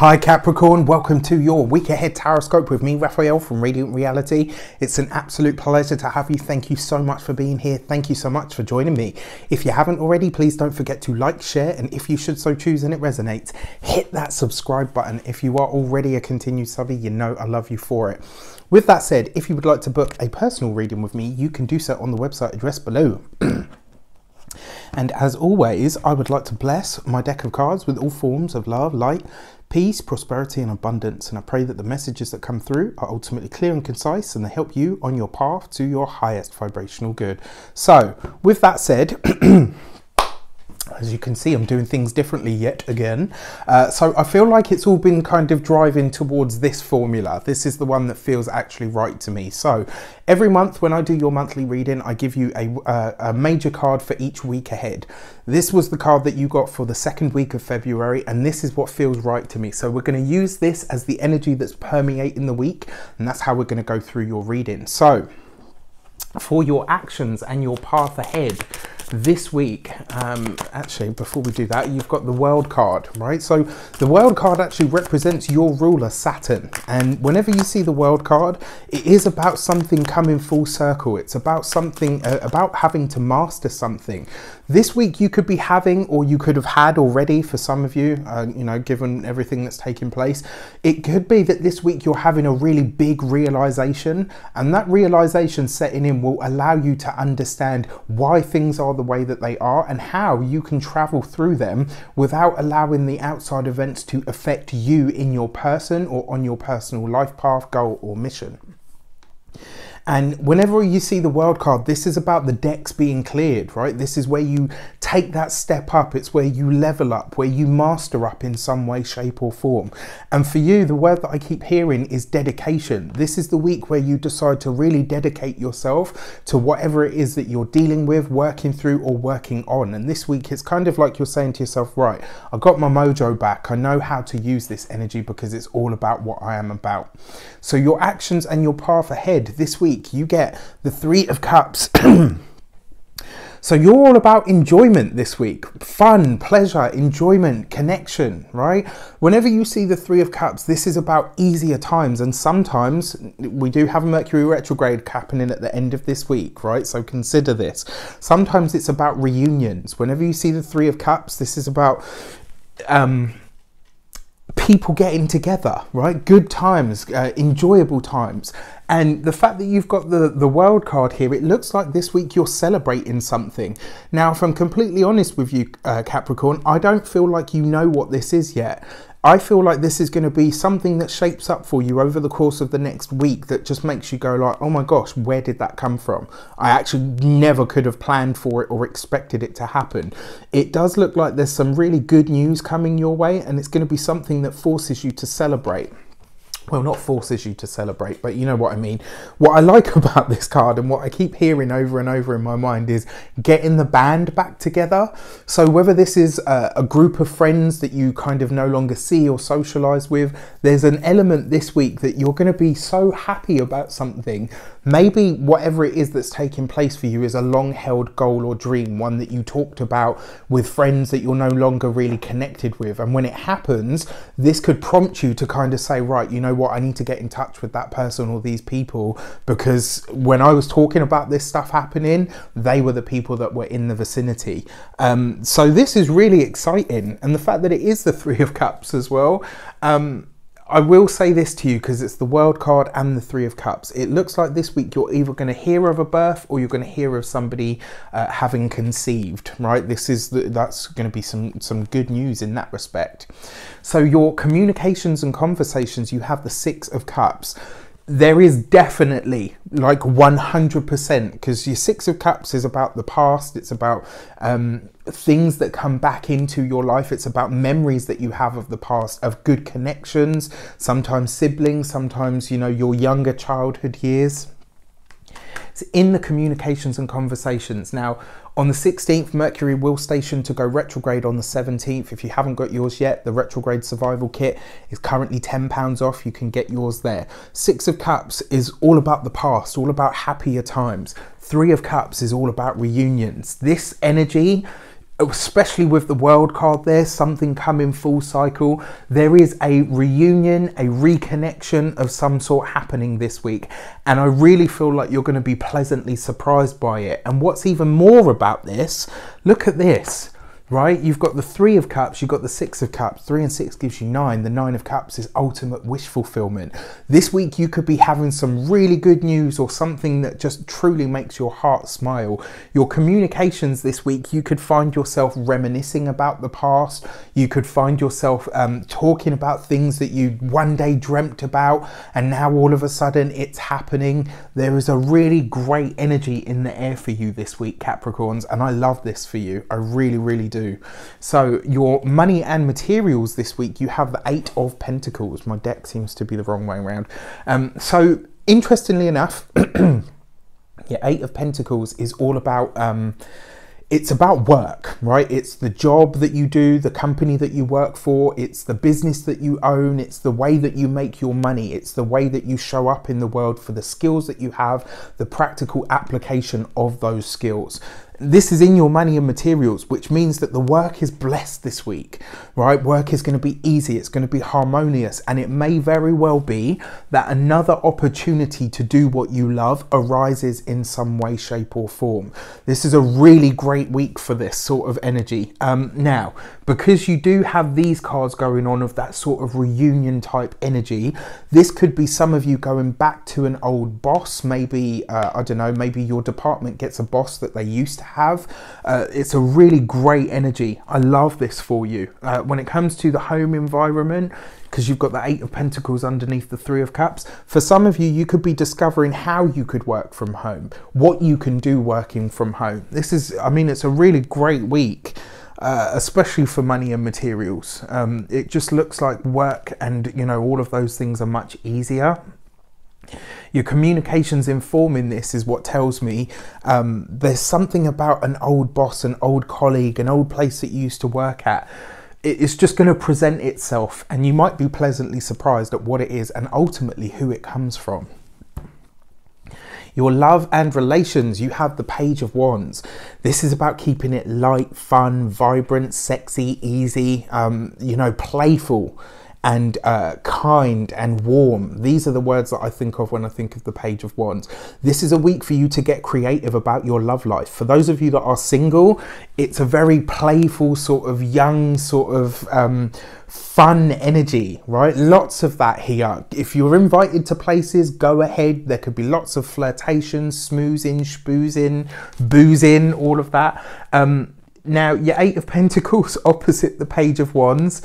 Hi Capricorn, welcome to your week ahead tarot with me, Raphael from Radiant Reality. It's an absolute pleasure to have you. Thank you so much for being here. Thank you so much for joining me. If you haven't already, please don't forget to like, share, and if you should so choose and it resonates, hit that subscribe button. If you are already a continued subby, you know I love you for it. With that said, if you would like to book a personal reading with me, you can do so on the website address below. And as always, I would like to bless my deck of cards with all forms of love, light, peace, prosperity and abundance. And I pray that the messages that come through are ultimately clear and concise and they help you on your path to your highest vibrational good. So with that said, as you can see, I'm doing things differently yet again. So I feel like it's all been kind of driving towards this formula. This is the one that feels actually right to me. So every month when I do your monthly reading, I give you a major card for each week ahead. This was the card that you got for the second week of February, and this is what feels right to me. So we're going to use this as the energy that's permeating the week, and that's how we're going to go through your reading. So for your actions and your path ahead this week, actually before we do that, you've got the World card, right? So the World card actually represents your ruler Saturn, and whenever you see the World card, it is about something coming full circle. It's about something about having to master something. This week you could be having, or you could have had already for some of you, you know, given everything that's taking place. It could be that this week you're having a really big realization, and that realization setting in will allow you to understand why things are the way that they are and how you can travel through them without allowing the outside events to affect you in your person or on your personal life path, goal or mission. And whenever you see the World card, this is about the decks being cleared, right? This is where you take that step up. It's where you level up, where you master up in some way, shape or form. And for you, the word that I keep hearing is dedication. This is the week where you decide to really dedicate yourself to whatever it is that you're dealing with, working through or working on. And this week, it's kind of like you're saying to yourself, right, I got my mojo back. I know how to use this energy because it's all about what I am about. So your actions and your path ahead this week, you get the Three of Cups. So you're all about enjoyment this week. Fun, pleasure, enjoyment, connection, right? Whenever you see the Three of Cups, this is about easier times. And sometimes we do have a Mercury retrograde happening at the end of this week, right? So consider this. Sometimes it's about reunions. Whenever you see the Three of Cups, this is about people getting together, right? Good times, enjoyable times. And the fact that you've got the World card here, it looks like this week you're celebrating something. Now, if I'm completely honest with you, Capricorn, I don't feel like you know what this is yet. I feel like this is going to be something that shapes up for you over the course of the next week that just makes you go like, oh my gosh, where did that come from? I actually never could have planned for it or expected it to happen. It does look like there's some really good news coming your way, and it's going to be something that forces you to celebrate. Well, not forces you to celebrate, but you know what I mean. What I like about this card and what I keep hearing over and over in my mind is getting the band back together. So whether this is a group of friends that you kind of no longer see or socialize with, there's an element this week that you're going to be so happy about something. Maybe whatever it is that's taking place for you is a long-held goal or dream, one that you talked about with friends that you're no longer really connected with. And when it happens, this could prompt you to kind of say, right, you know what, I need to get in touch with that person or these people, because when I was talking about this stuff happening, they were the people that were in the vicinity. So this is really exciting. And the fact that it is the Three of Cups as well, I will say this to you because it's the World card and the Three of Cups. It looks like this week you're either going to hear of a birth or you're going to hear of somebody having conceived, right? That's going to be some good news in that respect. So your communications and conversations, you have the Six of Cups. There is definitely like 100%, because your Six of Cups is about the past. It's about things that come back into your life. It's about memories that you have of the past, of good connections, sometimes siblings, sometimes, you know, your younger childhood years. It's in the communications and conversations. Now, on the 16th, Mercury will station to go retrograde on the 17th. If you haven't got yours yet, the retrograde survival kit is currently £10 off. You can get yours there. Six of Cups is all about the past, all about happier times. Three of Cups is all about reunions. This energy especially with the World card there, something coming full cycle. There is a reunion, a reconnection of some sort happening this week, and I really feel like you're going to be pleasantly surprised by it. And what's even more about this, look at this. Right, you've got the 3 of Cups, you've got the 6 of Cups. 3 and 6 gives you 9. The 9 of Cups is ultimate wish fulfillment. This week you could be having some really good news or something that just truly makes your heart smile. Your communications this week, you could find yourself reminiscing about the past. You could find yourself talking about things that you one day dreamt about, and now all of a sudden it's happening. There is a really great energy in the air for you this week, Capricorns, and I love this for you. I really, really do. So your money and materials this week, you have the 8 of Pentacles. My deck seems to be the wrong way around. So interestingly enough, yeah, 8 of Pentacles is all about it's about work, right? It's the job that you do, the company that you work for, it's the business that you own, it's the way that you make your money, it's the way that you show up in the world for the skills that you have, the practical application of those skills. This is in your money and materials, which means that the work is blessed this week, right? Work is going to be easy, it's going to be harmonious, and it may very well be that another opportunity to do what you love arises in some way, shape or form. This is a really great week for this sort of energy. Now, because you do have these cards going on of that sort of reunion type energy, this could be some of you going back to an old boss. Maybe, I don't know, maybe your department gets a boss that they used to have. It's a really great energy. I love this for you. When it comes to the home environment, because you've got the 8 of Pentacles underneath the 3 of Cups, for some of you, you could be discovering how you could work from home, what you can do working from home. This is, I mean, it's a really great week. Especially for money and materials. It just looks like work and, you know, all of those things are much easier. Your communications informing this is what tells me there's something about an old boss, an old colleague, an old place that you used to work at. It's just going to present itself, and you might be pleasantly surprised at what it is and ultimately who it comes from. Your love and relations, you have the Page of Wands. This is about keeping it light, fun, vibrant, sexy, easy, you know, playful and kind and warm. These are the words that I think of when I think of the Page of Wands. This is a week for you to get creative about your love life. For those of you that are single, it's a very playful sort of young sort of fun energy, right? Lots of that here. If you're invited to places, go ahead. There could be lots of flirtation, smoozing, schmoozing, boozing, all of that. Now, your 8 of Pentacles opposite the Page of Wands.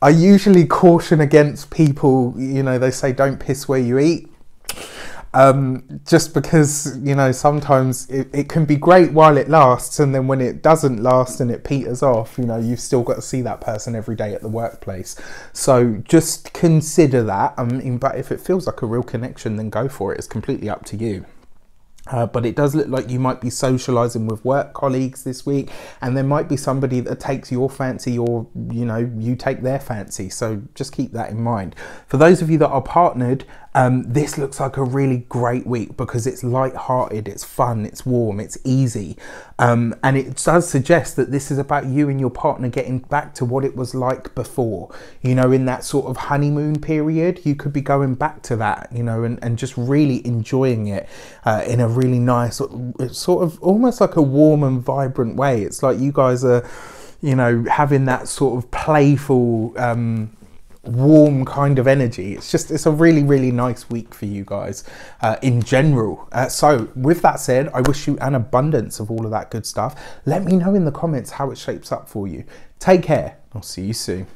I usually caution against people, you know, they say don't piss where you eat. Just because, you know, sometimes it can be great while it lasts, and then when it doesn't last and it peters off, you know, you've still got to see that person every day at the workplace. So just consider that. I mean, but if it feels like a real connection, then go for it. It's completely up to you. But it does look like you might be socializing with work colleagues this week, and there might be somebody that takes your fancy, or, you know, you take their fancy. So just keep that in mind. For those of you that are partnered, this looks like a really great week because it's light-hearted, it's fun, it's warm, it's easy. And it does suggest that this is about you and your partner getting back to what it was like before. You know, in that sort of honeymoon period, you could be going back to that, you know, and just really enjoying it in a really nice, sort of almost like a warm and vibrant way. It's like you guys are, you know, having that sort of playful, warm kind of energy. It's a really, really nice week for you guys in general. So with that said, I wish you an abundance of all of that good stuff. Let me know in the comments how it shapes up for you. Take care. I'll see you soon.